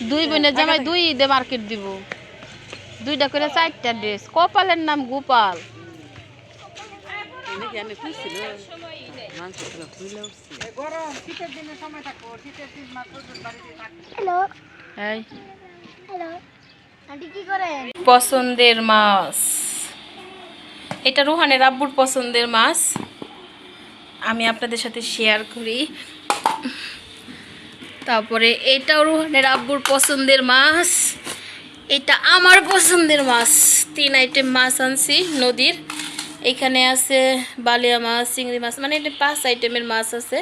দুই বোনের জামাই দুই ঈদে মার্কেট দিব, দুইটা করে 4টা ড্রেস। কপালের নাম গোপাল। পছন্দের মাছ এটা, রুহানের আব্বুর পছন্দের মাছ, আমি আপনাদের সাথে শেয়ার করি। তারপরে এটাও রুহানের আব্বুর পছন্দের মাছ, এটা আমার পছন্দের মাছ। 3 আইটেম মাছ আনছি নদীর। এখানে আছে বালিয়া মাছ, চিংড়ি মাছ, মানে এটা 5 আইটেমের মাছ আছে,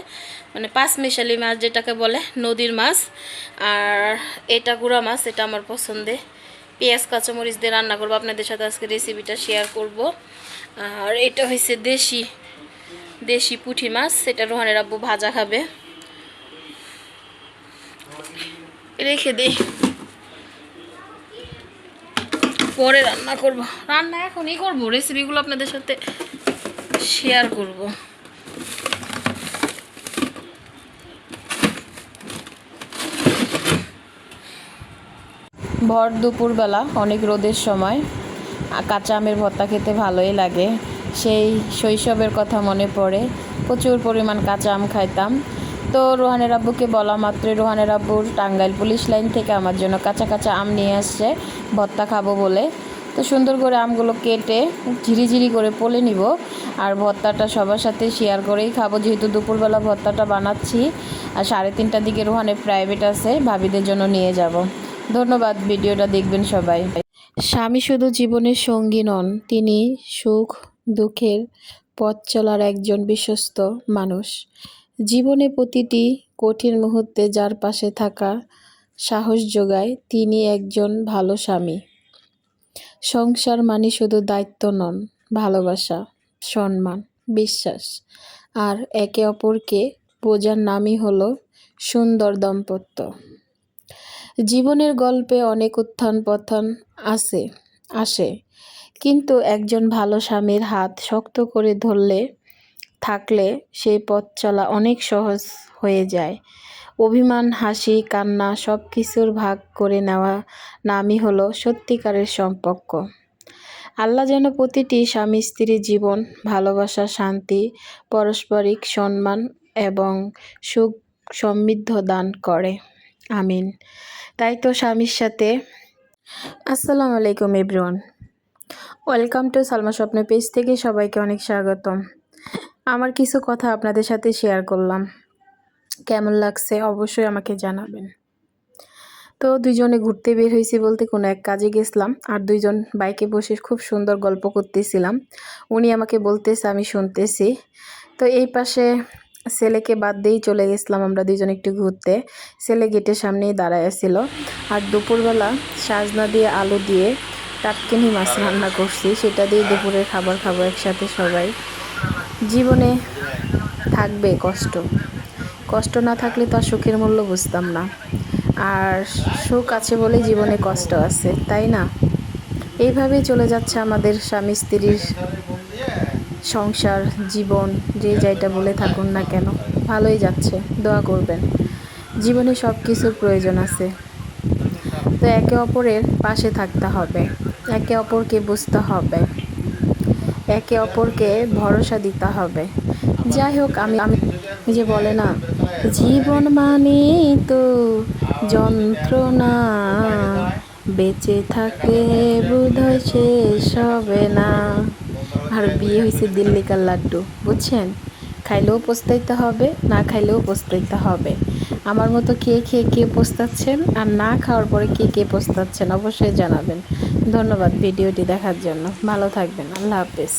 মানে 5 মিশালি মাছ যেটাকে বলে নদীর মাছ। আর এটা গুঁড়া মাছ, এটা আমার পছন্দে। পেঁয়াজ কাঁচামরিচ দিয়ে রান্না করবো, আপনাদের সাথে আজকে রেসিপিটা শেয়ার করব। আর এটা হচ্ছে দেশি পুঁটি মাছ, এটা রোহানের আব্বু ভাজা খাবে। রেখে দেই, পরে রান্না করব। রান্না এখনই করব, রেসিপিগুলো আপনাদের সাথে শেয়ার করব। ভর দুপুরবেলা অনেক রোদের সময় কাঁচা আমের ভর্তা খেতে ভালোই লাগে। সেই শৈশবের কথা মনে পড়ে, প্রচুর পরিমাণ কাঁচা আম খাইতাম। তো রোহানের আব্বুকে বলা মাত্রই রোহানের আব্বুর টাঙ্গাইল পুলিশ লাইন থেকে আমার জন্য কাঁচা কাঁচা আম নিয়ে আসছে ভর্তা খাবো বলে। তো সুন্দর করে আমগুলো কেটে ঝিরিঝিরি করে পলে নিব, আর ভর্তাটা সবার সাথে শেয়ার করেই খাবো, যেহেতু দুপুরবেলা ভর্তাটা বানাচ্ছি। আর 3:30টার দিকে রোহানের প্রাইভেট আছে, ভাবিদের জন্য নিয়ে যাব। ধন্যবাদ, ভিডিওটা দেখবেন সবাই। স্বামী শুধু জীবনের সঙ্গী নন, তিনি সুখ দুঃখের পথ চলার একজন বিশ্বস্ত মানুষ। জীবনে প্রতিটি কঠিন মুহূর্তে যার পাশে থাকা সাহস যোগায়, তিনি একজন ভালো স্বামী। সংসার মানে শুধু দায়িত্ব নন, ভালোবাসা, সম্মান, বিশ্বাস আর একে অপরকে বোঝার নামই হলো সুন্দর দাম্পত্য। জীবনের গল্পে অনেক উত্থান পতন আসে, কিন্তু একজন ভালো স্বামীর হাত শক্ত করে ধরলে থাকলে সেই পথ চলা অনেক সহজ হয়ে যায়। অভিমান, হাসি, কান্না সব কিছুর ভাগ করে নেওয়া নামই হলো সত্যিকারের সম্পর্ক। আল্লাহ যেন প্রতিটি স্বামী স্ত্রীর জীবন ভালোবাসা, শান্তি, পারস্পরিক সম্মান এবং সুখ সমৃদ্ধ দান করে, আমিন। তাই তো স্বামীর সাথে। আসসালামু আলাইকুম এভরিওয়ান, ওয়েলকাম টু সালমা স্বপ্ন পেজ থেকে সবাইকে অনেক স্বাগতম। আমার কিছু কথা আপনাদের সাথে শেয়ার করলাম, কেমন লাগছে অবশ্যই আমাকে জানাবেন। তো দুইজনে ঘুরতে বের হয়েছি বলতে কোনো এক কাজে গেছিলাম, আর দুইজন বাইকে বসে খুব সুন্দর গল্প করতেছিলাম। উনি আমাকে বলতেছে, আমি শুনতেছি। তো এই পাশে ছেলেকে বাদ দিয়েই চলে গেছিলাম আমরা দুইজন একটু ঘুরতে। ছেলে গেটের সামনেই দাঁড়ায় ছিল। আর দুপুরবেলা সাজনা দিয়ে আলু দিয়ে টাটকিনি মাছ রান্না করছি, সেটা দিয়ে দুপুরের খাবার খাবো একসাথে সবাই। জীবনে থাকবে কষ্ট, কষ্ট না থাকলে তো আর সুখের মূল্য বুঝতাম না। আর সুখ আছে বলে জীবনে কষ্ট আছে, তাই না? এইভাবেই চলে যাচ্ছে আমাদের স্বামী স্ত্রীর সংসার জীবন, যে যাইটা বলে থাকুন না কেন, ভালোই যাচ্ছে। দোয়া করবেন, জীবনে সব কিছুর প্রয়োজন আছে। তো একে অপরের পাশে থাকতে হবে, একে অপরকে বুঝতে হবে, একে অপরকে ভরসা দিতে হবে। যাই হোক, আমি যে বলে না, জীবন মানে তো যন্ত্রণা, বেঁচে থাকলে বোধহয় শেষ হবে না। আর বিয়ে হয়েছে দিল্লিকার লাড্ডু, বুঝছেন? খাইলেও পস্তাইতে হবে, না খাইলেও পস্তাইতে হবে। আমার মতো খেয়ে খেয়ে কে পস্তাচ্ছেন, আর না খাওয়ার পরে কে কে পস্তাচ্ছেন অবশ্যই জানাবেন। ধন্যবাদ ভিডিওটি দেখার জন্য, ভালো থাকবেন, আল্লাহ হাফেজ।